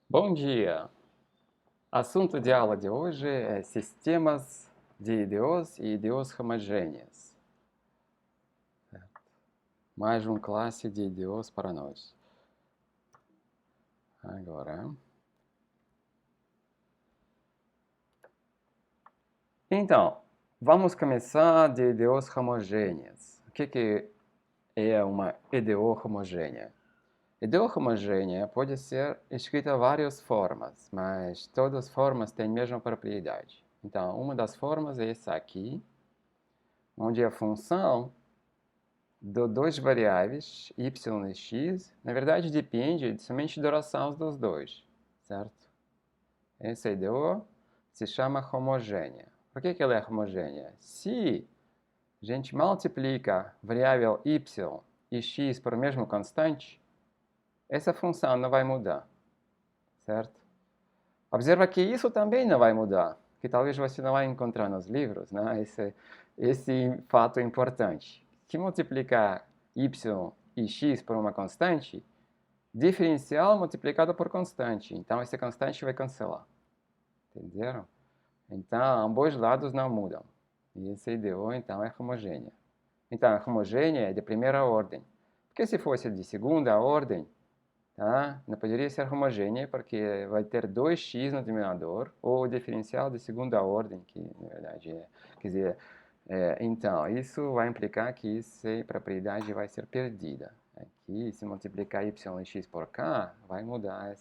Bom dia! Assunto de aula de hoje é sistemas de IDOs e IDOs homogêneas. Mais uma classe de IDOs para nós. Agora. Então, vamos começar de IDOs homogêneas. O que é uma IDO homogênea? IDO homogênea pode ser escrita de várias formas, mas todas as formas têm a mesma propriedade. Então, uma das formas é essa aqui, onde a função de duas variáveis, y e x, na verdade depende somente da duração dos dois, certo? Essa IDO se chama homogênea. Por que ela é homogênea? Se a gente multiplica a variável y e x por mesmo constante, essa função não vai mudar, certo? Observa que isso também não vai mudar, que talvez você não vai encontrar nos livros, né? Esse fato é importante. Se multiplicar y e x por uma constante, diferencial multiplicado por constante. Então, esse constante vai cancelar. Entenderam? Então, ambos lados não mudam. E esse IDO, então, é homogênea. Então, a homogênea é de primeira ordem. Porque se fosse de segunda ordem, tá? Não poderia ser homogênea, porque vai ter 2x no denominador, ou o diferencial de segunda ordem, que na verdade é. Quer dizer, então, isso vai implicar que essa propriedade vai ser perdida. Aqui, se multiplicar y e x por k, vai mudar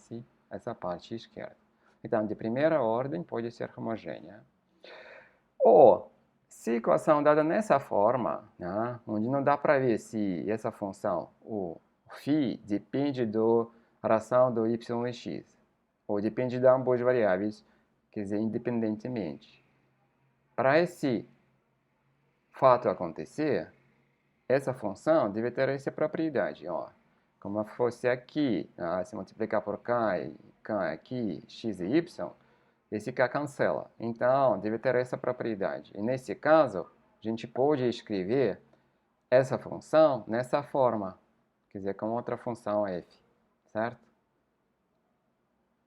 essa parte esquerda. Então, de primeira ordem, pode ser homogênea. Ou, se a equação dada nessa forma, né, onde não dá para ver se essa função, o φ, depende da ração do y e x, ou depende de ambas variáveis, quer dizer, independentemente. Para esse fato acontecer, essa função deve ter essa propriedade, ó. Como fosse aqui, né? Se multiplicar por k e k aqui, x e y, esse k cancela. Então, deve ter essa propriedade. E nesse caso, a gente pode escrever essa função nessa forma, quer dizer, com outra função f, certo?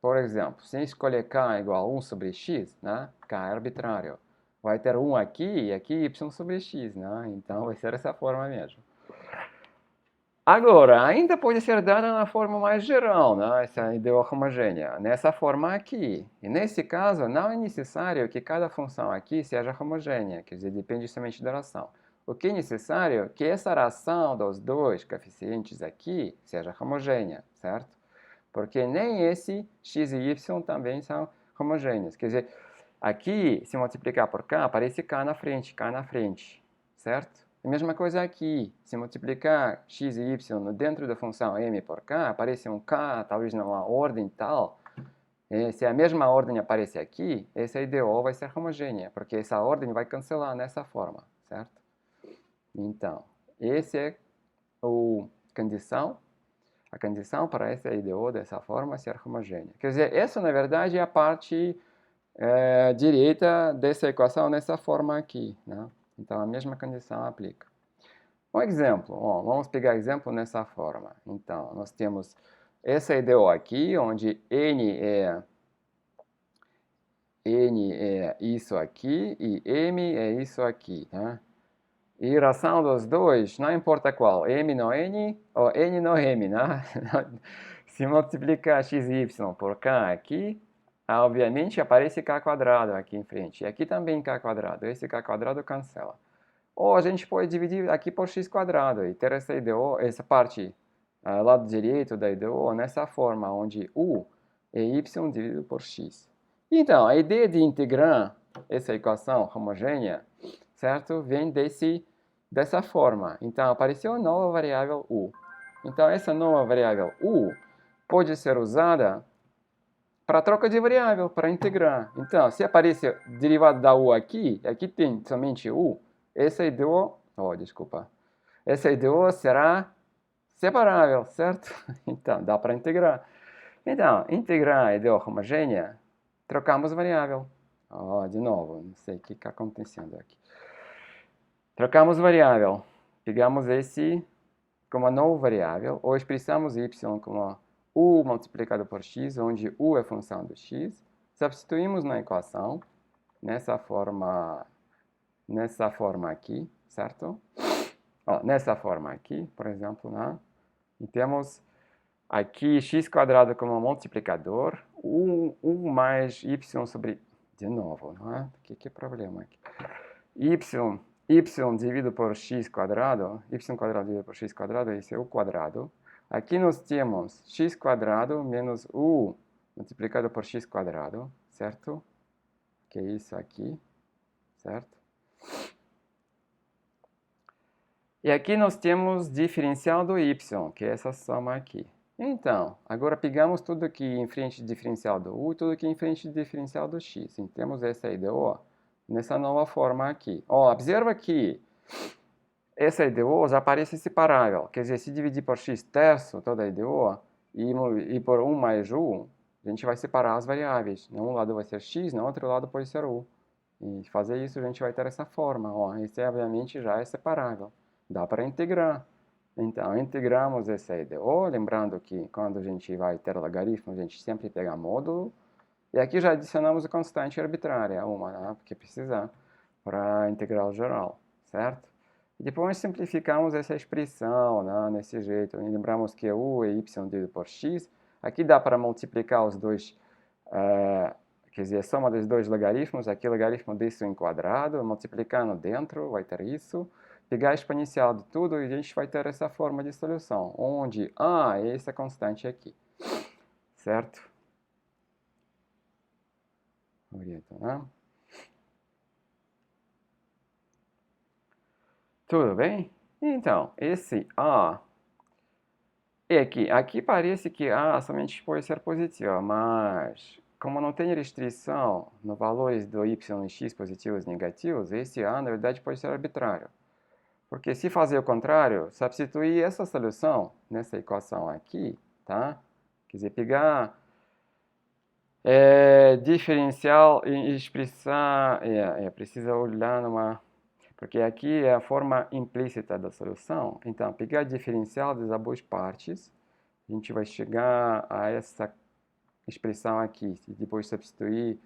Por exemplo, se escolher k igual a 1 sobre x, né? K é arbitrário. Vai ter 1 aqui e aqui y sobre x, né? Então, vai ser essa forma mesmo. Agora, ainda pode ser dada na forma mais geral, né? Essa IDO homogênea, nessa forma aqui. E nesse caso, não é necessário que cada função aqui seja homogênea, quer dizer, depende somente da ração. O que é necessário é que essa ração dos dois coeficientes aqui seja homogênea, certo? Porque nem esse x e y também são homogêneos. Quer dizer, aqui, se multiplicar por k, aparece k na frente, certo? A mesma coisa aqui, se multiplicar x e y dentro da função m por k, aparece um k, talvez numa ordem tal. Se a mesma ordem aparece aqui, essa IDO vai ser homogênea, porque essa ordem vai cancelar nessa forma, certo? Então, essa é a condição para essa IDO dessa forma ser homogênea. Quer dizer, essa na verdade é a parte direita dessa equação nessa forma aqui, né? Então, a mesma condição aplica. Um exemplo, vamos pegar exemplo nessa forma. Então, nós temos essa IDO aqui, onde n é isso aqui e m é isso aqui, né? E a ração dos dois, não importa qual, m no n ou n no m, né? Se multiplicar x e y por k aqui, obviamente aparece k quadrado aqui em frente. E aqui também k quadrado. Esse k quadrado cancela. Ou a gente pode dividir aqui por x quadrado e ter essa IDO, essa parte lado direito da IDO nessa forma, onde u é y dividido por x. Então, a ideia de integrar essa equação homogênea, certo? Vem dessa forma. Então, apareceu uma nova variável u. Então, essa nova variável u pode ser usada para troca de variável, para integrar. Então, se aparece derivado da u aqui, aqui tem somente u, essa IDO, essa IDO será separável, certo? Então, dá para integrar. Então, integrar a IDO homogênea, trocamos variável. De novo, não sei o que está acontecendo aqui. Trocamos variável. Pegamos esse como uma nova variável, ou expressamos y como u multiplicado por x, onde u é função do x. Substituímos na equação, nessa forma aqui, certo? Ó, nessa forma aqui, por exemplo, né? E temos aqui x quadrado como multiplicador, 1 mais y sobre... De novo, não é? Que problema aqui? Y dividido por x quadrado, y quadrado dividido por x quadrado, isso é o quadrado. Aqui nós temos x quadrado menos u multiplicado por x quadrado, certo? Que é isso aqui, certo? E aqui nós temos diferencial do y, que é essa soma aqui. Então, agora pegamos tudo aqui em frente do diferencial do u e tudo aqui em frente do diferencial do x. E temos essa IDO nessa nova forma aqui. Ó, observa que essa IDO já parece separável. Quer dizer, se dividir por x terço toda a IDO e por 1 mais u, a gente vai separar as variáveis. Num lado vai ser x, no outro lado pode ser u. E fazer isso a gente vai ter essa forma. Ó, esse obviamente já é separável. Dá para integrar. Então, integramos essa IDO, lembrando que quando a gente vai ter logaritmo, a gente sempre pega módulo. E aqui já adicionamos a constante arbitrária, uma, né, porque precisar, para a integral geral, certo? E depois simplificamos essa expressão, né, nesse jeito. E lembramos que u é y dividido por x. Aqui dá para multiplicar os dois, quer dizer, a soma dos dois logaritmos. Aqui o logaritmo disso em quadrado, multiplicando dentro, vai ter isso. Pegar a exponencial de tudo e a gente vai ter essa forma de solução, onde a é essa constante aqui, certo? Bonito, né? Tudo bem? Então, esse a é aqui parece que a somente pode ser positiva, mas como não tem restrição no valores do y e x positivos e negativos, esse a na verdade pode ser arbitrário. Porque se fazer o contrário, substituir essa solução nessa equação aqui, tá? Quer dizer, pegar diferencial e expressar, precisa olhar numa... Porque aqui é a forma implícita da solução. Então, pegar diferencial das duas partes, a gente vai chegar a essa expressão aqui. E depois substituir,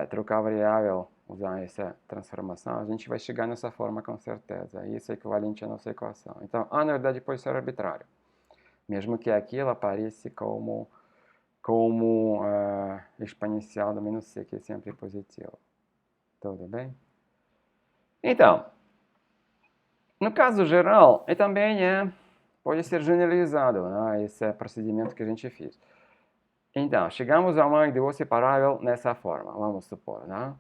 trocar a variável, usar essa transformação, a gente vai chegar nessa forma com certeza. Isso é equivalente à nossa equação. Então, a na verdade pode ser arbitrário. Mesmo que aqui ela apareça como exponencial do menos c, que é sempre positivo. Tudo bem? Então, no caso geral, também pode ser generalizado, né, esse procedimento que a gente fez. Então, chegamos a uma IDO separável nessa forma, vamos supor, né?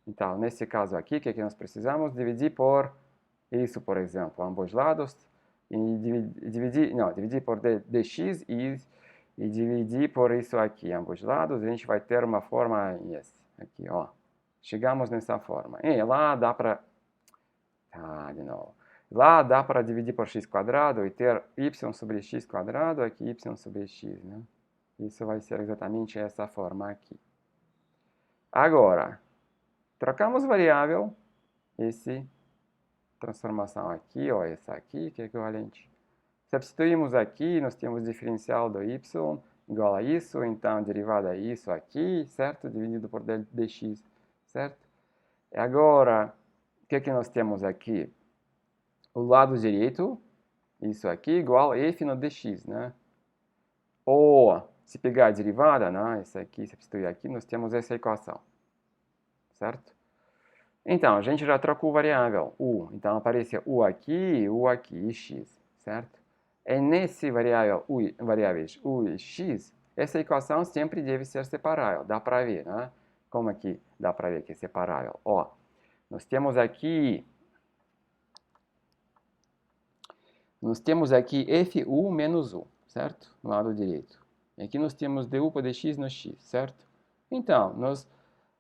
Então, nesse caso aqui, o que nós precisamos? Dividir por isso, por exemplo, ambos lados, e dividir por dx e dividir por isso aqui, ambos lados, a gente vai ter uma forma aqui, ó. Chegamos nessa forma. E lá dá para... de novo. Lá dá para dividir por x quadrado e ter y sobre x quadrado, aqui y sobre x, né? Isso vai ser exatamente essa forma aqui. Agora, trocamos variável, transformação aqui, ó, essa aqui, que é equivalente. Substituímos aqui, nós temos diferencial do y igual a isso, então derivada é isso aqui, certo? Dividido por dx, certo? E agora, o que nós temos aqui? O lado direito, isso aqui, igual a f no dx, né? Ou, se pegar a derivada, né? Essa aqui, substituir aqui, nós temos essa equação, certo? Então, a gente já trocou variável, u. Então, aparece u aqui e x, certo? E nesse variáveis u e x, essa equação sempre deve ser separável. Dá para ver, né? Como aqui dá para ver que é separável? Ó, nós temos aqui fu menos u, certo? No lado direito. E aqui nós temos du por dx no x, certo? Então, nós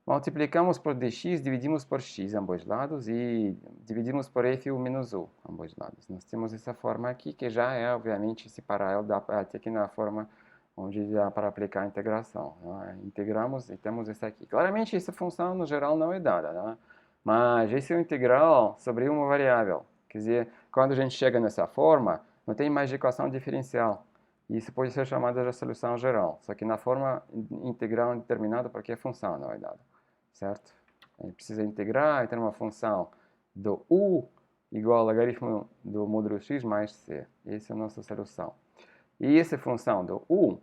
multiplicamos por dx, dividimos por x ambos lados e dividimos por fu menos u ambos lados. Nós temos essa forma aqui que já é, obviamente, separável, dá até aqui na forma onde dá para aplicar a integração. Né? Integramos e temos essa aqui. Claramente, essa função, no geral, não é dada, né? Mas esse é o integral sobre uma variável. Quer dizer, quando a gente chega nessa forma, não tem mais equação diferencial. Isso pode ser chamado de solução geral, só que na forma integral indeterminada, porque é função, na verdade, certo? A gente precisa integrar e ter uma função do u igual ao logaritmo do módulo x mais c. Essa é a nossa solução. E essa função do u,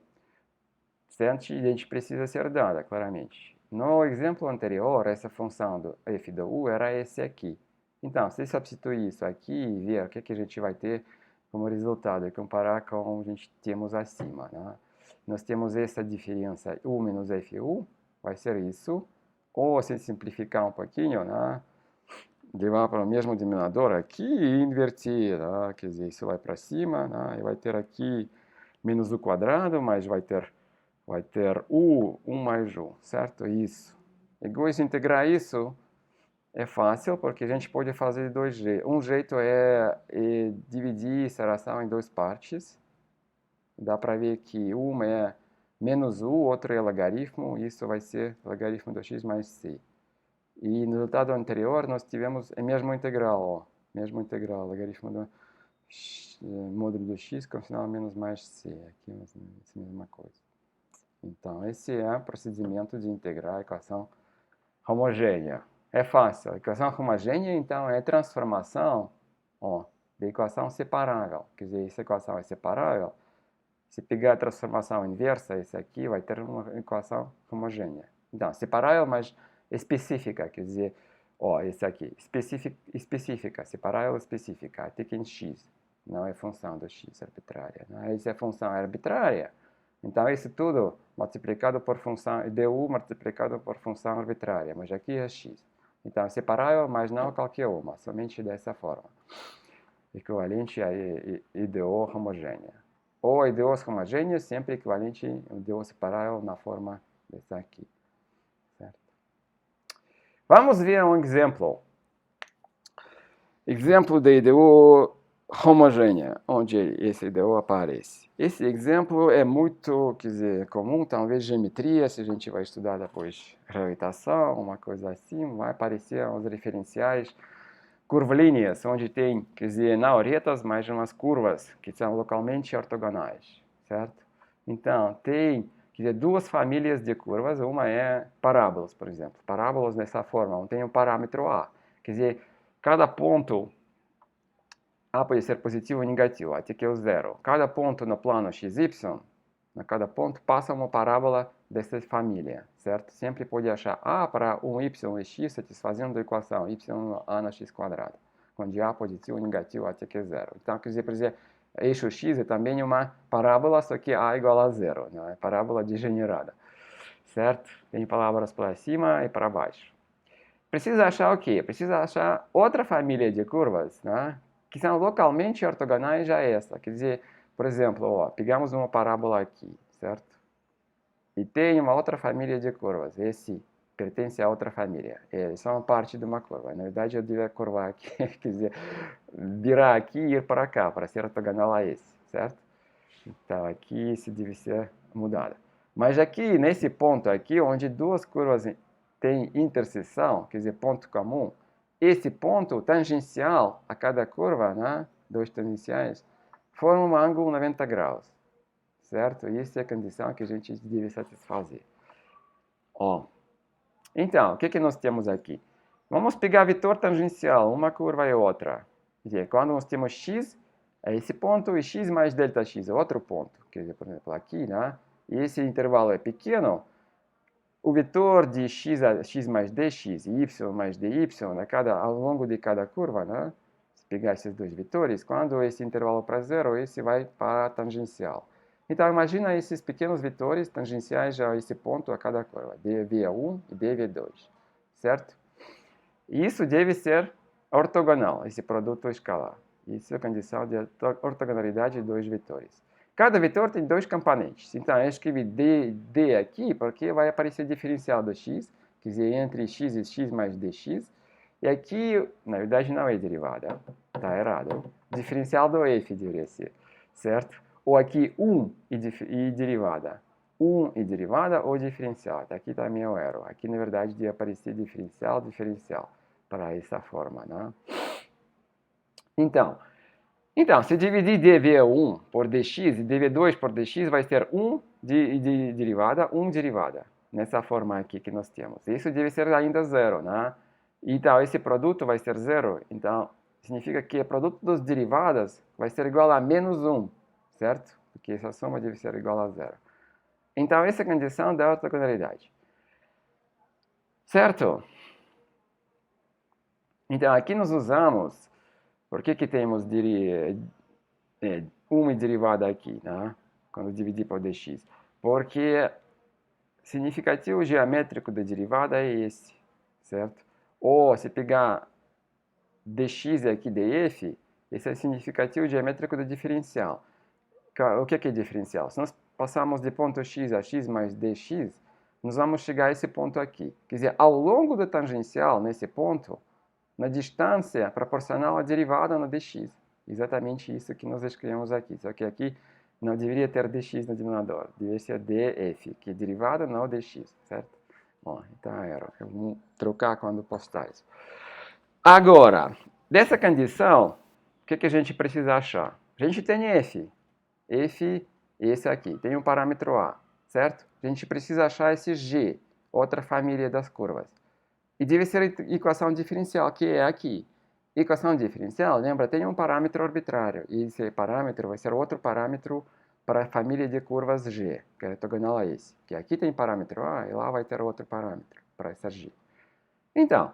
a gente precisa ser dada, claramente. No exemplo anterior, essa função do f do u era esse aqui. Então, se substituir isso aqui e ver o que a gente vai ter como resultado e comparar com o que a gente temos acima, né? Nós temos essa diferença u menos fu, vai ser isso. Ou se simplificar um pouquinho, né? Levar para o mesmo denominador aqui e inverter, né? Quer dizer, isso vai para cima, né? E vai ter aqui menos u quadrado, mas vai ter u, 1 mais u, certo? Isso. E depois de integrar isso, é fácil, porque a gente pode fazer de dois jeitos. Um jeito é dividir essa relação em duas partes. Dá para ver que uma é menos u, outra é logaritmo, e isso vai ser logaritmo do x mais c. E no resultado anterior, nós tivemos a mesma integral, ó. Mesmo integral, logaritmo do módulo do x com sinal menos mais c. Aqui é a mesma coisa. Então, esse é o procedimento de integrar a equação homogênea. É fácil. A equação homogênea, então, é transformação, ó, da equação separável. Quer dizer, essa equação é separável. Se pegar a transformação inversa, esse aqui vai ter uma equação homogênea. Então, separável, mas específica. Quer dizer, ó, esse aqui, específica, separável específica, até que em x. Não é função do x arbitrária. Não, essa é função arbitrária. Então, isso tudo multiplicado por função, du multiplicado por função arbitrária, mas aqui é x. Então, é separável, mas não qualquer uma, somente dessa forma. Equivalente a IDO homogênea. Ou IDOs homogêneos sempre equivalente ao IDO separável na forma dessa aqui. Certo? Vamos ver um exemplo. Exemplo de IDO homogênea, onde esse IDO aparece. Esse exemplo é muito, quer dizer, comum, talvez geometria, se a gente vai estudar depois gravitação, uma coisa assim, vai aparecer os referenciais curvilíneas, onde tem, quer dizer, não retas, mas umas curvas que são localmente ortogonais, certo? Então, tem, quer dizer, duas famílias de curvas, uma é parábolas, por exemplo. Parábolas dessa forma, onde tem um parâmetro A. Quer dizer, cada ponto A pode ser positivo ou negativo, até que é o zero. Cada ponto no plano xy, a cada ponto passa uma parábola dessa família, certo? Sempre pode achar A para um y e x satisfazendo a equação y a no x quadrado, onde A positivo ou negativo até que é zero. Então, quer dizer, eixo x é também uma parábola, só que A igual a zero, não é parábola degenerada, certo? Tem palavras para cima e para baixo. Precisa achar o quê? Precisa achar outra família de curvas, né? Que são localmente ortogonais a essa. Quer dizer, por exemplo, ó, pegamos uma parábola aqui, certo? E tem uma outra família de curvas. Esse pertence a outra família. Eles são parte de uma curva. Na verdade, eu devia curvar aqui, quer dizer, virar aqui e ir para cá, para ser ortogonal a esse, certo? Então, aqui esse deve ser mudado. Mas aqui, nesse ponto aqui, onde duas curvas têm interseção, quer dizer, ponto comum, esse ponto tangencial a cada curva, né, dois tangenciais, forma um ângulo 90 graus, certo? E essa é a condição que a gente deve satisfazer. Ó. Então, o que nós temos aqui? Vamos pegar vetor tangencial, uma curva e outra. Quer dizer, quando nós temos x, é esse ponto, e x mais delta x é outro ponto. Quer dizer, por exemplo, aqui, né? E esse intervalo é pequeno, o vetor de x mais dx e y mais dy ao longo de cada curva, né? Se pegar esses dois vetores, quando esse intervalo para zero, esse vai para a tangencial. Então, imagina esses pequenos vetores tangenciais a esse ponto a cada curva, dv1 e dv2, certo? E isso deve ser ortogonal, esse produto escalar. Isso é a condição de ortogonalidade de dois vetores. Cada vetor tem dois componentes. Então, eu escrevi d aqui, porque vai aparecer diferencial do x, quer dizer, entre x e x mais dx. E aqui, na verdade, não é derivada. Está errado. Diferencial do f deveria ser, certo? Ou aqui 1 e derivada. 1 e derivada ou diferencial. Aqui também é o erro. Aqui, na verdade, deve aparecer diferencial para essa forma, né? Então, Então, se dividir dv1 por dx e dv2 por dx, vai ser 1 de derivada, 1 derivada. Nessa forma aqui que nós temos. Isso deve ser ainda zero, né? Então, esse produto vai ser zero. Então, significa que o produto das derivadas vai ser igual a menos 1, certo? Porque essa soma deve ser igual a zero. Então, essa é a condição da ortogonalidade. Certo? Então, aqui nós usamos... Por que temos uma derivada aqui, né? Quando dividir por dx? Porque significativo geométrico da derivada é esse, certo? Ou se pegar dx aqui df, esse é o significativo geométrico do diferencial. O que é diferencial? Se nós passarmos de ponto x a x mais dx, nós vamos chegar a esse ponto aqui. Quer dizer, ao longo da tangencial, nesse ponto, na distância proporcional à derivada no dx. Exatamente isso que nós escrevemos aqui. Só que aqui não deveria ter dx no denominador. Deveria ser df, que é derivada não dx, certo? Bom, então era. Vamos trocar quando postar isso. Agora, dessa condição, o que a gente precisa achar? A gente tem f. F, esse aqui. Tem um parâmetro a, certo? A gente precisa achar esse g, outra família das curvas. E deve ser a equação diferencial, que é aqui. Equação diferencial, lembra, tem um parâmetro arbitrário. E esse parâmetro vai ser outro parâmetro para a família de curvas G, que é ortogonal a esse. Que aqui tem parâmetro A e lá vai ter outro parâmetro para essa G. Então,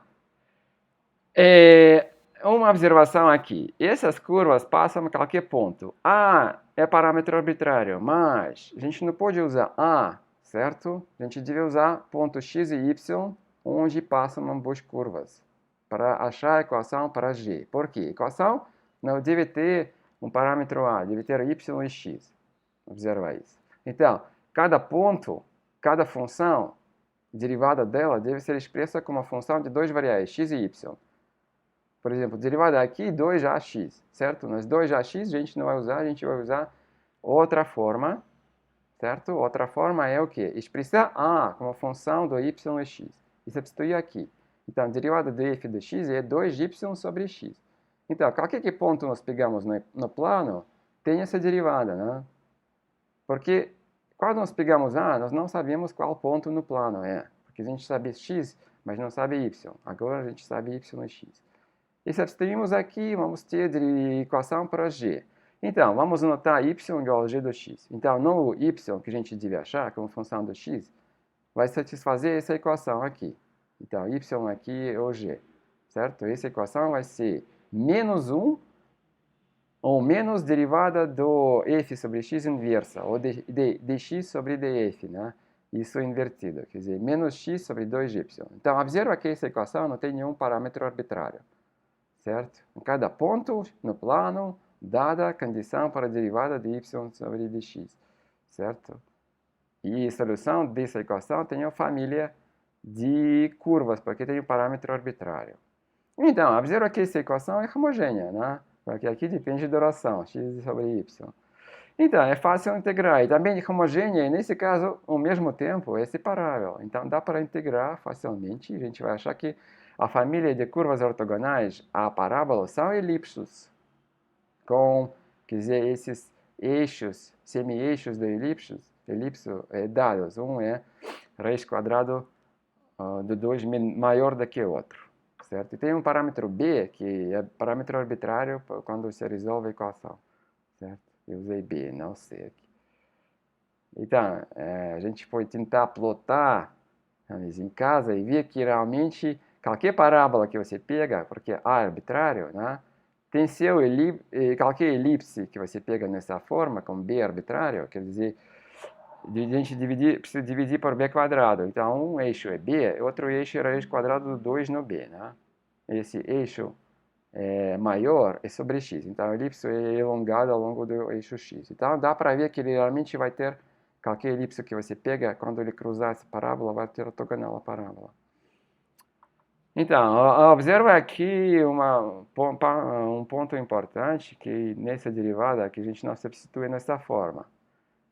uma observação aqui. Essas curvas passam a qualquer ponto. A é parâmetro arbitrário, mas a gente não pode usar A, certo? A gente deve usar ponto x e y, onde passam ambas curvas, para achar a equação para G. Por quê? A equação não deve ter um parâmetro A, deve ter y e x. Observa isso. Então, cada ponto, cada função, derivada dela deve ser expressa como uma função de duas variáveis, x e y. Por exemplo, derivada aqui, 2ax, certo? Mas 2ax a gente não vai usar, a gente vai usar outra forma, certo? Outra forma é o quê? Expressar a como função do y e x. E substituir aqui. Então, a derivada de f de x é 2y sobre x. Então, qualquer ponto nós pegamos no plano, tem essa derivada, né? Porque quando nós pegamos a, nós não sabemos qual ponto no plano é. Porque a gente sabe x, mas não sabe y. Agora a gente sabe y e x. E substituímos aqui, vamos ter de equação para g. Então, vamos notar y igual a g do x. Então, no y que a gente deve achar como função do x, vai satisfazer essa equação aqui. Então, y aqui é o g, certo? Essa equação vai ser menos 1 ou menos derivada do f sobre x inversa, ou dx sobre df, né? Isso invertido, quer dizer, menos x sobre 2y. Então, observa que essa equação não tem nenhum parâmetro arbitrário, certo? Em cada ponto no plano, dada a condição para a derivada de y sobre dx, certo? E a solução dessa equação tem uma família de curvas, porque tem um parâmetro arbitrário. Então, observa que essa equação é homogênea, né? Porque aqui depende da duração, x sobre y. Então, é fácil integrar. E também é homogênea, e nesse caso, ao mesmo tempo, é separável. Então, dá para integrar facilmente. A gente vai achar que a família de curvas ortogonais à parábola são elipsos, com, quer dizer, esses eixos, semi-eixos de elipso dados. Um é raiz quadrada do 2 maior do que o outro, certo? E tem um parâmetro b, que é parâmetro arbitrário quando se resolve a equação, certo? Eu usei b, não c aqui. Então, a gente pode tentar plotar em casa e ver que realmente qualquer parábola que você pega, porque A é arbitrário, né? Tem qualquer elipse que você pega nessa forma, com B arbitrário, quer dizer, a gente precisa dividir por B quadrado. Então, um eixo é B, outro eixo é raiz quadrada do 2 no B, né? Esse eixo maior é sobre x. Então, a elipse é elongada ao longo do eixo x. Então, dá para ver que ele realmente vai ter, qualquer elipse que você pega, quando ele cruzar essa parábola, vai ter ortogonal a parábola. Então, observa aqui um ponto importante, que nessa derivada que a gente não substitui nessa forma.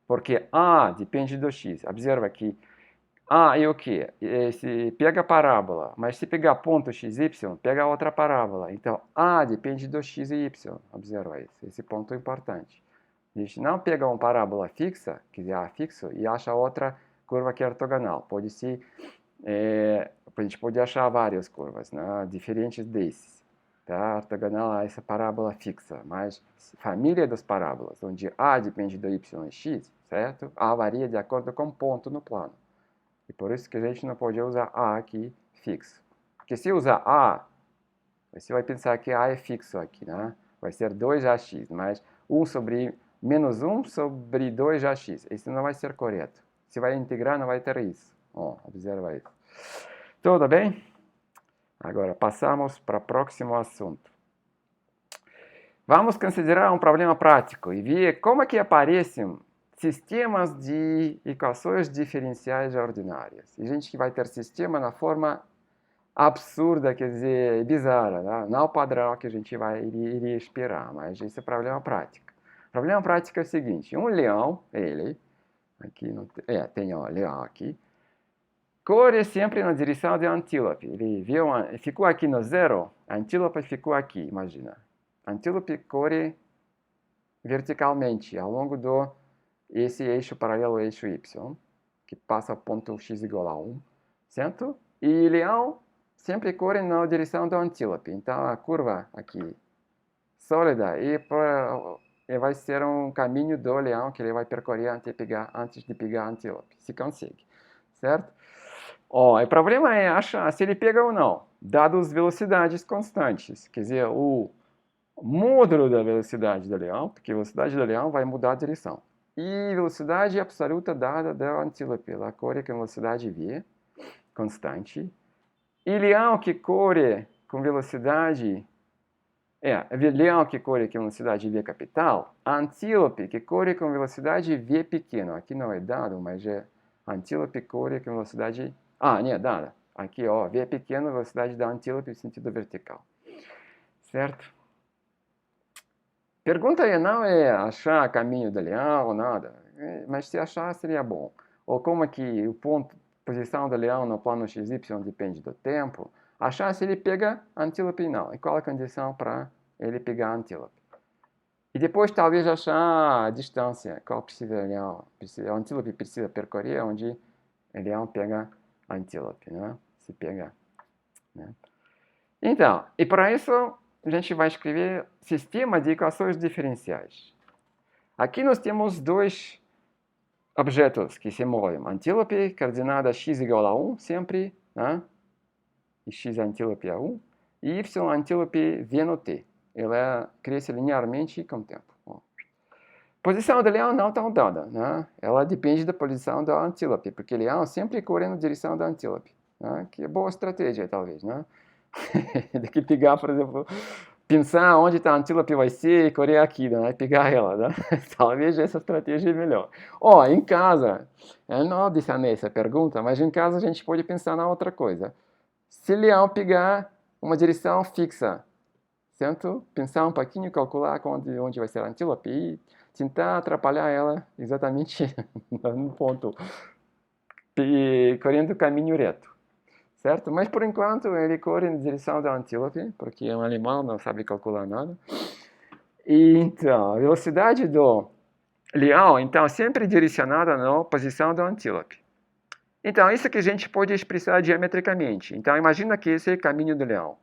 Porque A depende do x. Observa que Ah, e o quê? Se pega a parábola, mas se pegar ponto x, y, pega outra parábola. Então, A depende do x e y. Observa isso. Esse ponto é importante. A gente não pega uma parábola fixa, quer dizer, A fixo, e acha outra curva que é ortogonal. Pode ser, a gente pode achar várias curvas, né, diferentes desses. Tá? Ortogonal a essa parábola fixa, mas família das parábolas, onde A depende do y e x, certo? A varia de acordo com o ponto no plano. E por isso que a gente não pode usar A aqui fixo. Porque se usar A, você vai pensar que A é fixo aqui, né? Vai ser 2ax, mas 1 sobre menos 1 sobre 2ax. Isso não vai ser correto. Se vai integrar, não vai ter isso. Ó, observa isso. Tudo bem? Agora, passamos para o próximo assunto. Vamos considerar um problema prático e ver como é que aparecem sistemas de equações diferenciais ordinárias. E a gente vai ter sistema na forma absurda, quer dizer, bizarra, né? Não o padrão que a gente iria esperar, mas esse é o problema prático. O problema prático é o seguinte, um leão, aqui não tem um leão aqui, corre sempre na direção do antílope. Ele ficou aqui no zero, a antílope ficou aqui, imagina. A antílope corre verticalmente ao longo esse eixo paralelo ao eixo y, que passa ponto x igual a 1, certo? E leão sempre corre na direção do antílope. Então, a curva aqui, sólida, e vai ser um caminho do leão que ele vai percorrer antes de pegar a antílope, se consegue, certo? O problema é achar se ele pega ou não, dadas velocidades constantes, quer dizer, o módulo da velocidade do leão, porque a velocidade do leão vai mudar a direção. E velocidade absoluta dada do antílope, ela corre com velocidade v, constante. E leão que corre com velocidade... leão que corre com velocidade v capital, antílope que corre com velocidade v pequeno. Aqui não é dado, mas antílope corre com velocidade... não é dada. Aqui, v pequeno, velocidade da antílope em sentido vertical. Certo? Pergunta aí não é achar caminho do leão ou nada, mas se achar seria bom. Ou como é que posição do leão no plano XY depende do tempo, achar se ele pega antílope ou não, e qual a condição para ele pegar antílope. E depois talvez achar a distância, qual o antílope precisa percorrer, onde o leão pega antílope, né? Se pega. Né? Então, e para isso a gente vai escrever sistema de equações diferenciais. Aqui nós temos dois objetos que se movem. Antílope, coordenada x igual a 1, sempre, né? E x antílope a 1. E y antílope v no t. Ela cresce linearmente com o tempo. Posição do leão não está dada, né? Ela depende da posição do antílope, porque o leão sempre corre na direção do antílope. Né? Que é boa estratégia, talvez, né? De que pegar, por exemplo, pensar onde está a antílope vai ser e correr aqui, né? E pegar ela, né? Talvez essa estratégia é melhor. Em casa, eu não adicionei essa pergunta, mas em casa a gente pode pensar na outra coisa. Se o leão pegar uma direção fixa, certo? Pensar um pouquinho, calcular onde vai ser a antílope e tentar atrapalhar ela exatamente no ponto, correndo o caminho reto. Certo? Mas por enquanto ele corre na direção da antílope, porque é um animal, não sabe calcular nada. E então, a velocidade do leão, então, sempre direcionada na posição do antílope. Então, isso que a gente pode expressar geometricamente. Então, imagina que esse é o caminho do leão.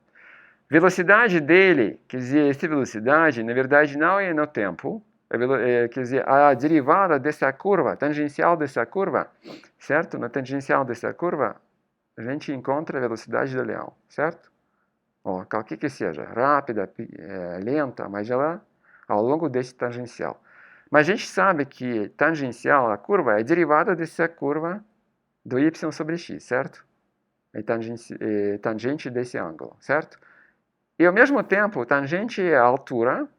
Velocidade dele, quer dizer, essa velocidade, na verdade, não é no tempo. Quer dizer, a derivada dessa curva, tangencial dessa curva, certo? Na tangencial dessa curva, a gente encontra a velocidade do leão, certo? Qualquer que seja, rápida, lenta, mas ela ao longo desse tangencial. Mas a gente sabe que tangencial, a curva, é derivada dessa curva do y sobre x, certo? É tangente desse ângulo, certo? E ao mesmo tempo, tangente é a altura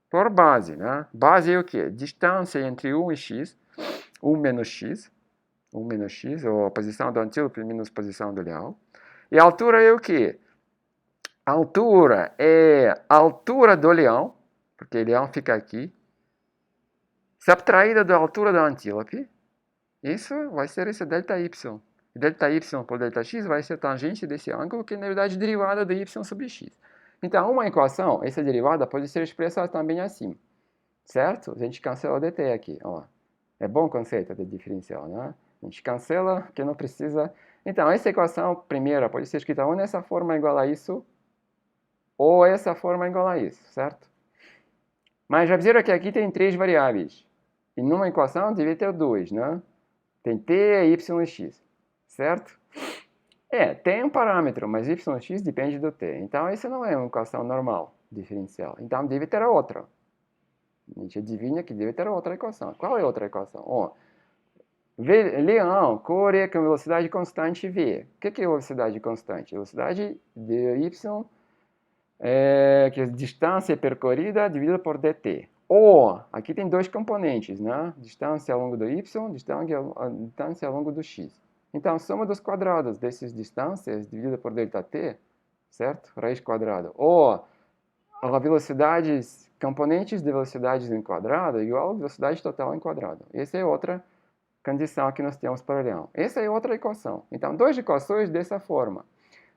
por base, né? Base é o quê? Distância entre 1 e x, 1 menos x, ou a posição do antílope menos posição do leão. E a altura é o quê? A altura é a altura do leão, porque o leão fica aqui, subtraída da altura do antílope, Isso vai ser esse Δy. Δy por Δx vai ser tangente desse ângulo, que na verdade é derivada de y sobre x. Então, uma equação, essa derivada pode ser expressada também assim, certo? A gente cancela o dt aqui, ó. É bom conceito de diferencial, né? A gente cancela, que não precisa. Então, essa equação primeira pode ser escrita ou nessa forma igual a isso, ou essa forma igual a isso, certo? Mas já viram que aqui tem três variáveis. E numa equação devia ter duas, né? Tem t, y e x, certo? Tem um parâmetro, mas y e x depende do t. Então, essa não é uma equação normal, diferencial. Então, deve ter outra. A gente adivinha que deve ter outra equação. Qual é a outra equação? Leão corre com velocidade constante v. O que é velocidade constante? Velocidade de y, que é distância percorrida dividida por dt. Aqui tem dois componentes, né? Distância ao longo do y, distância ao longo do x. Então, a soma dos quadrados dessas distâncias dividida por ΔT, certo? Raiz quadrada. A velocidades, componentes de velocidades em quadrado igual a velocidade total em quadrado. Essa é outra condição que nós temos para o leão. Essa é outra equação. Então, duas equações dessa forma.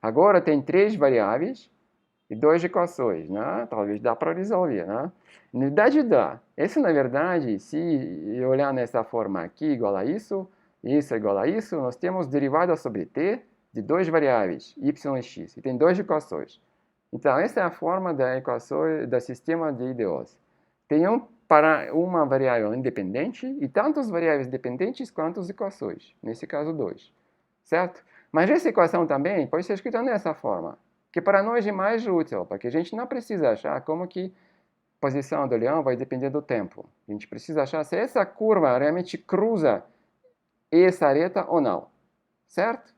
Agora, tem três variáveis e duas equações, né? Talvez dá para resolver, né? Na verdade, dá. Isso, na verdade, se olhar nessa forma aqui, igual a isso é igual a isso, nós temos derivada sobre t de duas variáveis, y e x. E tem duas equações. Então, essa é a forma da equação do sistema de IDEOs. Tem uma variável independente e tantas variáveis dependentes quanto as equações. Nesse caso, dois. Certo? Mas essa equação também pode ser escrita dessa forma, que para nós é mais útil, porque a gente não precisa achar como que a posição do leão vai depender do tempo. A gente precisa achar se essa curva realmente cruza essa reta ou não. Certo?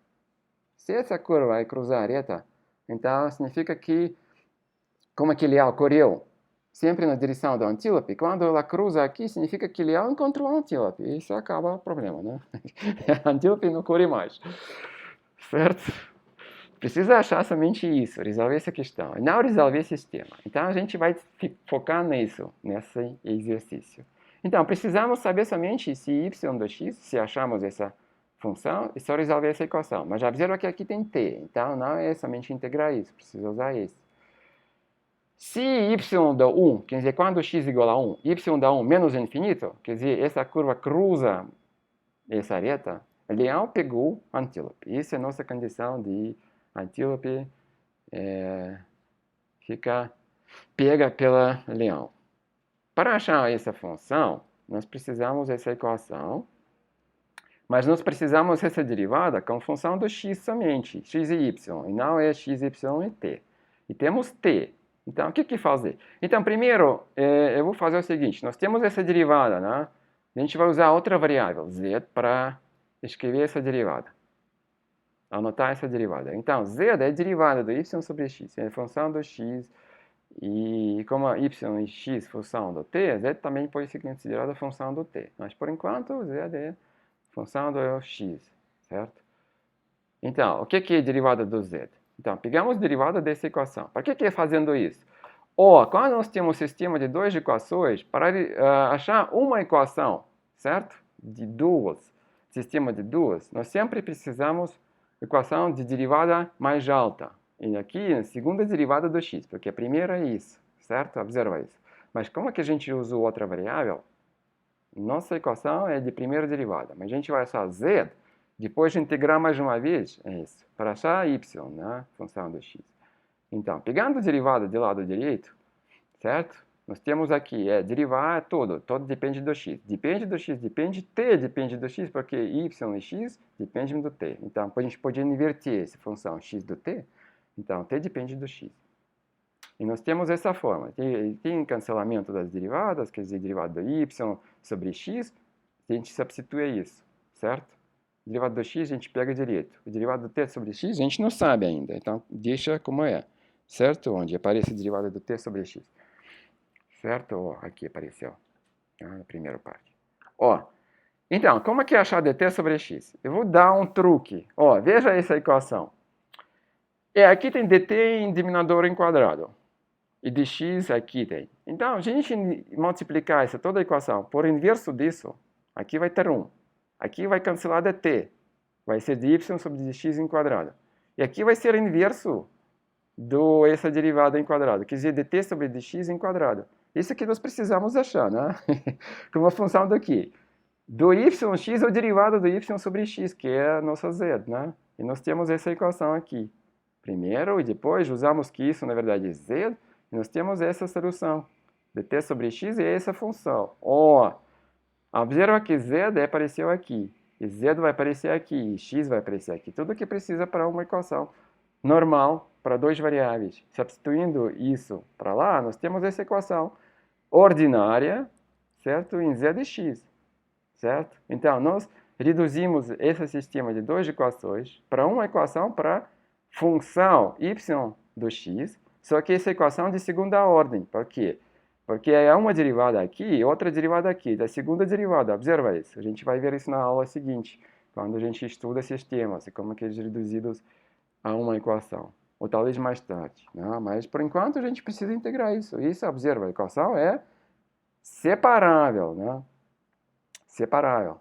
Se essa curva vai cruzar a reta, então significa que, como aquele leão correu sempre na direção do antílope, quando ela cruza aqui, significa que o leão encontrou o antílope. Isso acaba o problema, né? O antílope não corre mais. Certo? Precisa achar somente isso, resolver essa questão, não resolver esse sistema. Então, a gente vai focar nisso, nesse exercício. Então, precisamos saber somente se y do x, se achamos essa função, e só resolver essa equação. Mas já viram que aqui tem t, então não é somente integrar isso, precisa usar esse. Se y dá 1, quer dizer, quando x igual a 1, y dá 1 menos infinito, quer dizer, essa curva cruza essa reta, o leão pegou o antílope. Essa é a nossa condição de antílope pega pelo leão. Para achar essa função, nós precisamos dessa equação, mas nós precisamos dessa derivada com função do x somente, x e y, e não é x, y e t. E temos t. Então, o que fazer? Então, primeiro, eu vou fazer o seguinte, nós temos essa derivada, né? A gente vai usar outra variável, z, para escrever essa derivada. Anotar essa derivada. Então, z é a derivada do y sobre x, é a função do x, e como a y e x função do t, z também pode ser considerada a função do t. Mas, por enquanto, z é a função do x, certo? Então, o que é a derivada do z? Então, pegamos a derivada dessa equação. Para que é fazendo isso? Quando nós temos um sistema de duas equações, para achar uma equação, certo? De duas, sistema de duas, nós sempre precisamos de equação de derivada mais alta. E aqui, a segunda derivada do x, porque a primeira é isso, certo? Observa isso. Mas como é que a gente usa outra variável? Nossa equação é de primeira derivada, mas a gente vai achar z, depois de integrar mais uma vez, é isso, para achar y, né? Função do x. Então, pegando a derivada do lado direito, certo? Nós temos aqui, derivar tudo depende do x. Depende do x, t depende do x, porque y e x dependem do t. Então, a gente pode inverter essa função x do t, então t depende do x. E nós temos essa forma, tem cancelamento das derivadas, quer dizer, derivada do y sobre x, a gente substitui isso, certo? Derivada do x a gente pega direito. O derivado do t sobre x a gente não sabe ainda, então deixa como é, certo? Onde aparece a derivada do t sobre x. Certo? Aqui apareceu, na primeira parte. Então, como é que é achar dt sobre x? Eu vou dar um truque. Veja essa equação. Aqui tem dt em denominador em quadrado. E dx aqui tem. Então, a gente multiplicar toda a equação por inverso disso, aqui vai ter 1. Aqui vai cancelar dt. Vai ser de y sobre dx em quadrado. E aqui vai ser o inverso essa derivada em quadrado. Quer dizer, dt sobre dx em quadrado. Isso que nós precisamos achar, né? Como função do quê? Do yx é o derivado do y sobre x, que é a nossa z, né? E nós temos essa equação aqui. Primeiro e depois usamos que isso, na verdade, é z, e nós temos essa solução. dt sobre x é essa função. Observa que z apareceu aqui, e z vai aparecer aqui, e x vai aparecer aqui. Tudo que precisa para uma equação normal para duas variáveis. Substituindo isso para lá, nós temos essa equação ordinária, certo? Em z de x, certo? Então, nós reduzimos esse sistema de duas equações para uma equação para função y do x, só que essa equação é de segunda ordem. Por quê? Porque é uma derivada aqui e outra derivada aqui, da segunda derivada. Observa isso. A gente vai ver isso na aula seguinte, quando a gente estuda sistemas e como que eles reduzidos a uma equação. Ou talvez mais tarde. Né? Mas, por enquanto, a gente precisa integrar isso. Isso, observa, a equação é separável. Né? Separável.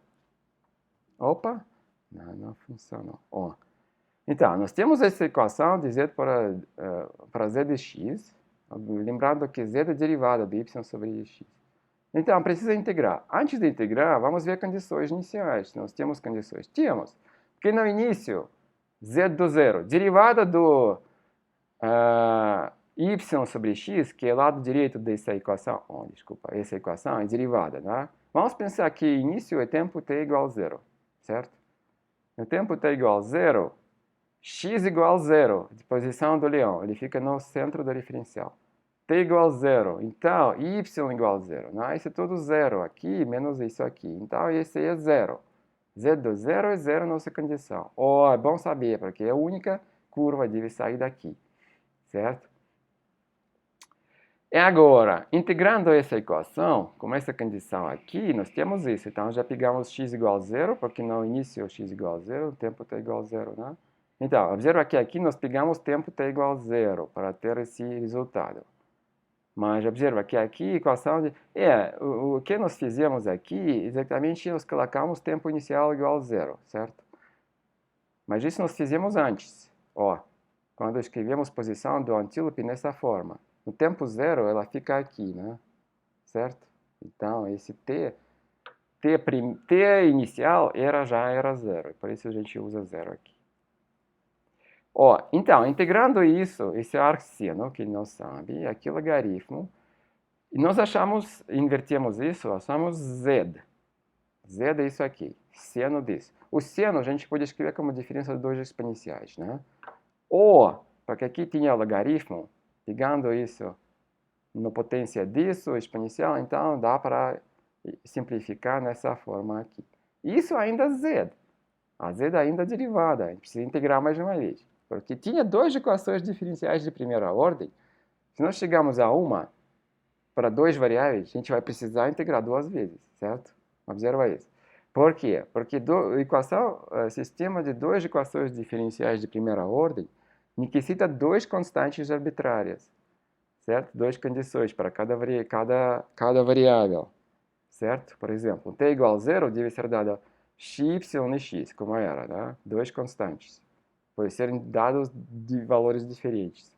Opa! Não funciona. Então, nós temos essa equação de z para z de x. Lembrando que z é derivada de y sobre x. Então, precisa integrar. Antes de integrar, vamos ver condições iniciais. Nós temos condições? Temos. Porque no início, z do zero, derivada do y sobre x, que é o lado direito dessa equação. Desculpa, essa equação é derivada, né? Vamos pensar que início é tempo t igual a zero, certo? No tempo t igual a zero, x igual a zero, de posição do leão, ele fica no centro do diferencial. T igual a zero, então y igual a zero, né? Isso é tudo zero aqui, menos isso aqui. Então, esse é zero. Z do zero é zero nossa condição. É bom saber, porque a única curva deve sair daqui, certo? E agora, integrando essa equação, com essa condição aqui, nós temos isso. Então, já pegamos x igual a zero, porque no início x igual a zero, o tempo t igual a zero, né? Então, observa que aqui nós pegamos tempo t igual a zero para ter esse resultado. Mas observa que aqui a equação de... o que nós fizemos aqui, exatamente nós colocamos tempo inicial igual a zero, certo? Mas isso nós fizemos antes. Quando escrevemos posição do antílope nessa forma. No tempo zero, ela fica aqui, né? Certo? Então, esse t inicial já era zero. Por isso a gente usa zero aqui. Então, integrando isso, esse arcseno, que não sabe, aqui o logaritmo, e nós invertemos isso, achamos z. Z é isso aqui, seno disso. O seno a gente pode escrever como diferença de dois exponenciais, né? Porque aqui tinha o logaritmo, pegando isso na potência disso, exponencial, então dá para simplificar nessa forma aqui. Isso ainda é z. A z ainda é derivada, a gente precisa integrar mais uma vez. Porque tinha duas equações diferenciais de primeira ordem. Se nós chegarmos a uma, para duas variáveis, a gente vai precisar integrar duas vezes, certo? Observa isso. Por quê? Porque sistema de duas equações diferenciais de primeira ordem necessita duas constantes arbitrárias, certo? Duas condições para cada variável, certo? Por exemplo, t igual a zero deve ser dado y e x, como era, né? Duas constantes. Podem ser dados de valores diferentes.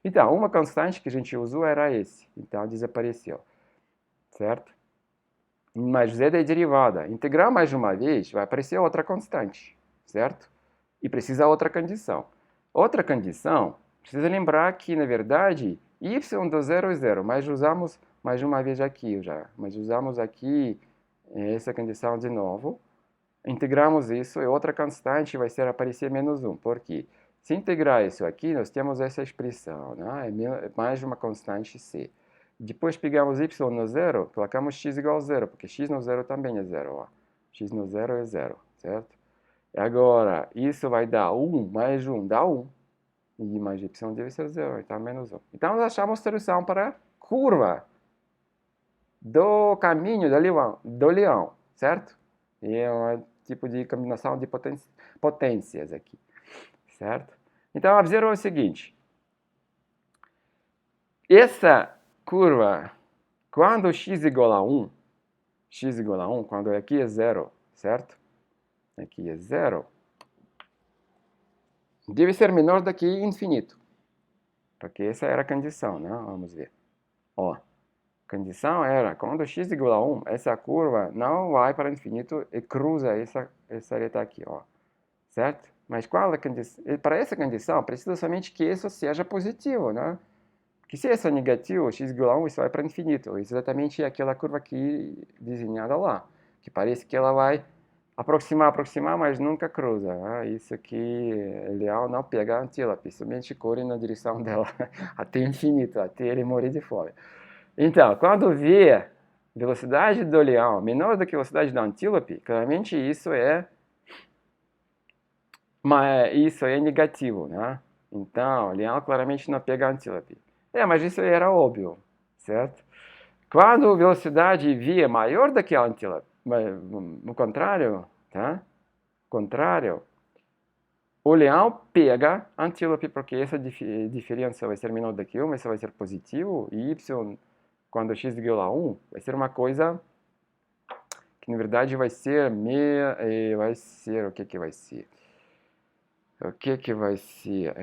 Então, uma constante que a gente usou era esse, então desapareceu, certo? Mas z é derivada. Integrar mais uma vez, vai aparecer outra constante, certo? E precisa outra condição. Outra condição, precisa lembrar que, na verdade, y do zero é zero, mas usamos mais uma vez aqui já. Mas usamos aqui essa condição de novo. Integramos isso e outra constante vai ser aparecer menos 1. Por quê? Se integrar isso aqui, nós temos essa expressão, né? É mais uma constante c. Depois pegamos y no zero, colocamos x igual a zero, porque x no zero também é zero. X no zero é zero, certo? E agora, isso vai dar 1 mais 1 dá 1. E mais y deve ser zero, então menos 1. Então, nós achamos solução para a curva do caminho do leão, certo? E é um tipo de combinação de potências aqui, certo? Então, observa o seguinte. Essa curva, quando x igual a 1, quando aqui é zero, certo? aqui é zero, deve ser menor do que infinito. Porque essa era a condição, né? Vamos ver. Ó, a condição era, quando x é igual a 1, essa curva não vai para o infinito e cruza essa reta aqui, ó. Certo? Mas qual é a condição? Para essa condição, precisa somente que isso seja positivo, né? Porque se isso é negativo, x igual a 1, isso vai para o infinito. Exatamente aquela curva aqui desenhada lá. Que parece que ela vai aproximar, mas nunca cruza. Né? Isso aqui, Leão não pega a antílope, somente corre na direção dela até o infinito, até ele morrer de fome. Então, quando vê velocidade do leão menor do que a velocidade da antílope, claramente isso é negativo, né? Então, o leão claramente não pega a antílope. Mas isso era óbvio, certo? Quando a velocidade v é maior do que a antílope, no contrário, tá? Contrário, o leão pega a antílope, porque essa diferença vai ser menor do que 1, isso vai ser positivo, e y, quando x é igual a 1, vai ser uma coisa que, na verdade, vai ser o que vai ser? O que vai ser?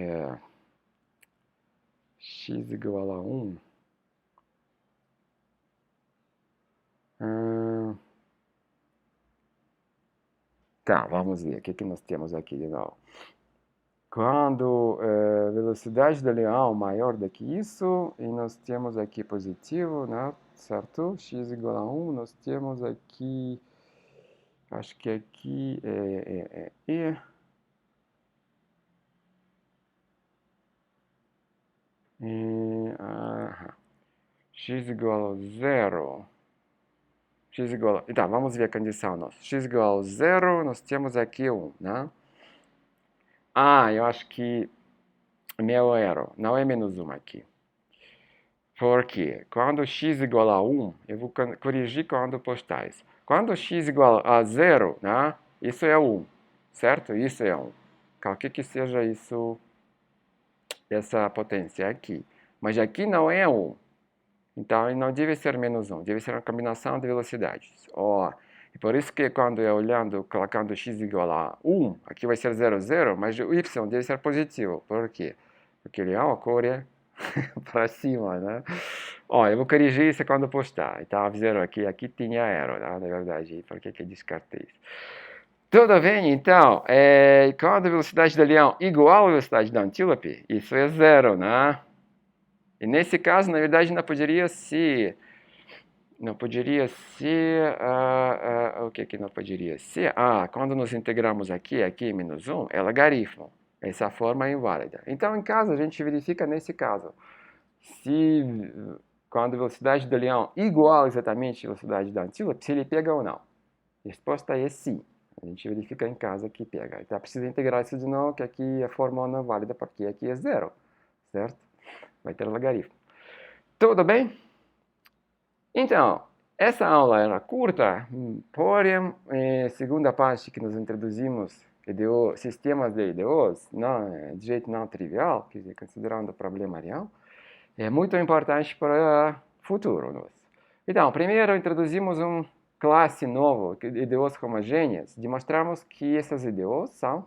X igual a 1. Tá, vamos ver. O que nós temos aqui de novo? Quando a velocidade do leão é maior do que isso, e nós temos aqui positivo, né? Certo? X igual a 1, nós temos aqui, acho que aqui é E. X igual a 0. X igual a... Então, vamos ver a condição nossa. X igual a 0, nós temos aqui 1, né? Eu acho que meu erro, não é menos 1 aqui. Porque quando x igual a 1, eu vou corrigir quando postais. Quando x igual a 0, né? Isso é 1, certo? Isso é 1. Qualquer que seja isso, essa potência aqui. Mas aqui não é 1. Então, não deve ser menos 1, deve ser uma combinação de velocidades. E por isso que quando eu olhando, colocando x igual a 1, aqui vai ser 0, 0, mas o y deve ser positivo. Por quê? Porque ele corre para cima, né? Eu vou corrigir isso quando postar. Então, zero aqui tinha erro, né? Na verdade, por que eu descartei isso? Tudo bem? Então, quando a velocidade do leão é igual à velocidade da antílope, isso é 0, né? E nesse caso, na verdade, não poderia ser... o que não poderia ser? Quando nos integramos aqui menos 1, é logaritmo. Essa forma é inválida. Então, em caso, a gente verifica nesse caso. Se, quando a velocidade do leão é igual exatamente à velocidade da antílope, se ele pega ou não. A resposta é sim. A gente verifica em casa que pega. Então, precisa integrar isso de novo, que aqui a fórmula não é válida, porque aqui é 0, certo? Vai ter logaritmo. Tudo bem? Então, essa aula era curta, porém, segunda parte que nós introduzimos, sistemas de EDOs, de jeito não trivial, quer dizer, considerando o problema real, é muito importante para o futuro nosso. Então, primeiro introduzimos uma classe nova, EDOs homogêneas. Demonstramos que essas EDOs são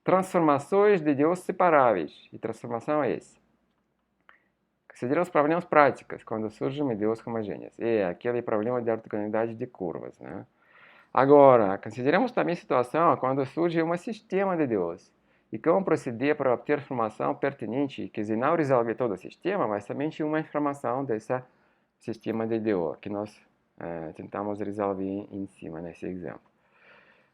transformações de EDOs separáveis. E transformação é essa. Consideramos problemas práticos quando surgem EDOs homogêneas. É aquele problema de ortogonalidade de curvas, né? Agora, consideramos também a situação quando surge um sistema de EDOs. E como proceder para obter informação pertinente, quer dizer, não resolver todo o sistema, mas somente uma informação desse sistema de EDO, que nós tentamos resolver em cima nesse exemplo.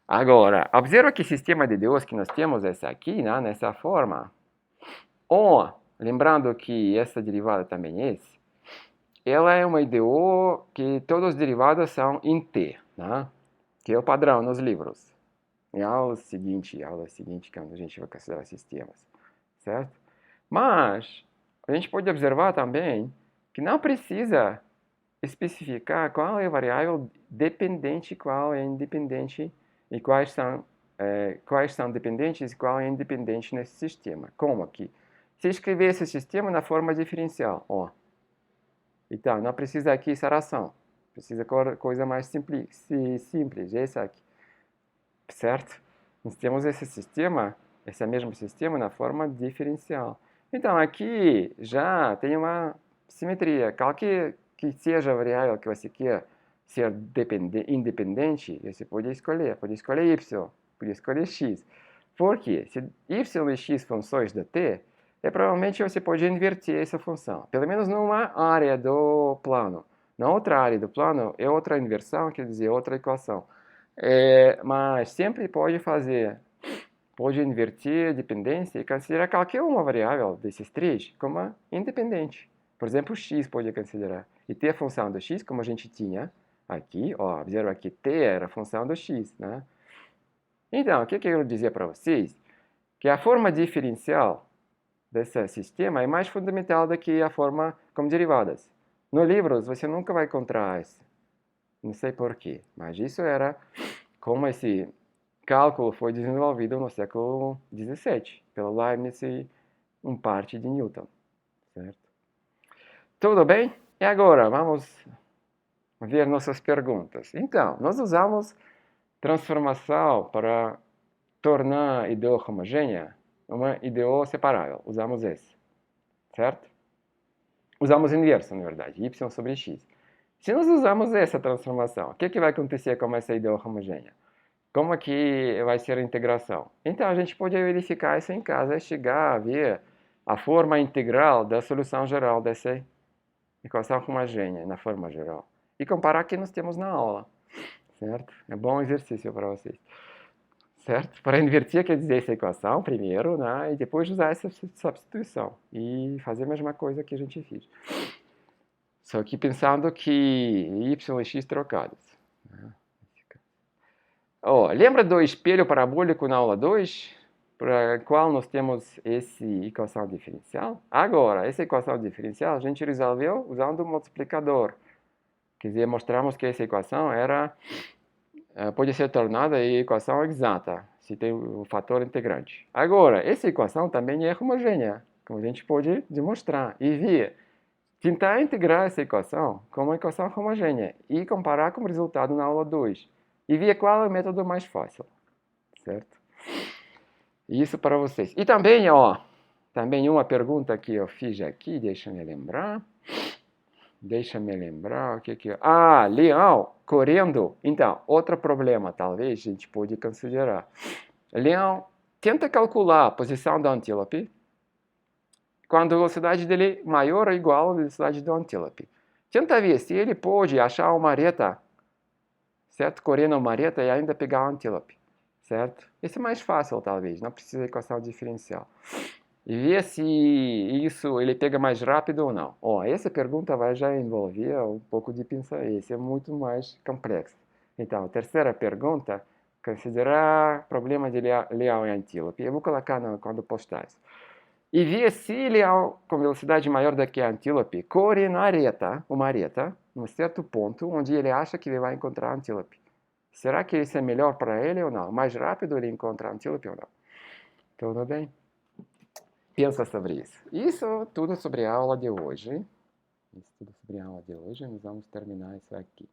Agora, observa que o sistema de EDOs que nós temos essa aqui, né, nessa forma, lembrando que essa derivada também é esse, ela é uma EDO que todos os derivados são em T, né, que é o padrão nos livros. Em aula seguinte, quando a gente vai considerar sistemas, certo? Mas a gente pode observar também que não precisa especificar qual é a variável dependente, qual é independente e quais são dependentes e qual é independente nesse sistema. Como aqui? Se escrever esse sistema na forma diferencial, então não precisa aqui iteração, precisa coisa mais simples, essa aqui. Certo? nós temos esse mesmo sistema na forma diferencial. Então, aqui já tem uma simetria. Qualquer que seja a variável que você quer ser independente, você pode escolher y, pode escolher x. Por quê? Se y e x funções da t, provavelmente você pode inverter essa função, pelo menos numa área do plano. Na outra área do plano é outra inversão, quer dizer, outra equação. Mas sempre pode inverter a dependência e considerar qualquer uma variável desses três como independente. Por exemplo, x pode considerar. E ter a função do x, como a gente tinha aqui, ó, observa aqui, t era a função do x, né? Então, o que eu quero dizer para vocês? Que a forma diferencial desse sistema é mais fundamental do que a forma como derivadas. No livro, você nunca vai encontrar isso. Não sei porquê, mas isso era como esse cálculo foi desenvolvido no século XVII, pelo Leibniz e parte de Newton. Certo? Tudo bem? E agora, vamos ver nossas perguntas. Então, nós usamos transformação para tornar a IDO homogênea uma IDO separável. Usamos esse. Certo? Usamos inverso, na verdade, y sobre x. Se nós usamos essa transformação, o que vai acontecer com essa IDO homogênea? Como que vai ser a integração? Então, a gente pode verificar isso em casa e chegar a ver a forma integral da solução geral dessa equação homogênea, na forma geral. E comparar o que nós temos na aula. Certo? É bom exercício para vocês. Certo? Para inverter, quer dizer, essa equação primeiro, né? E depois usar essa substituição. E fazer a mesma coisa que a gente fez. Só que pensando que y e x trocados. Oh, lembra do espelho parabólico na aula 2? Para qual nós temos essa equação diferencial? Agora, essa equação diferencial a gente resolveu usando o multiplicador. Quer dizer, mostramos que essa equação pode ser tornada em equação exata, se tem o fator integrante. Agora, essa equação também é homogênea, como a gente pode demonstrar. E ver, tentar integrar essa equação como uma equação homogênea e comparar com o resultado na aula 2. E ver qual é o método mais fácil. Certo? Isso para vocês. E também, ó, também uma pergunta que eu fiz aqui, deixa me lembrar o que é. Ah, leão correndo. Então, outro problema, talvez, a gente pode considerar. Leão tenta calcular a posição do antílope quando a velocidade dele é maior ou igual à velocidade do antílope. Tenta ver se ele pode achar uma reta, certo? Correndo uma reta e ainda pegar o antílope, certo? Isso é mais fácil, talvez, não precisa de equação diferencial. E ver se isso ele pega mais rápido ou não. Essa pergunta vai já envolver um pouco de pensar. Isso é muito mais complexo. Então, a terceira pergunta, considerar problema de leão e antílope. Eu vou colocar quando postar isso. E ver se leão com velocidade maior do que a antílope corre na uma reta, num certo ponto, onde ele acha que ele vai encontrar a antílope. Será que isso é melhor para ele ou não? Mais rápido ele encontra a antílope ou não? Tudo bem? Pensa sobre isso. Isso tudo sobre a aula de hoje. Nós vamos terminar isso aqui.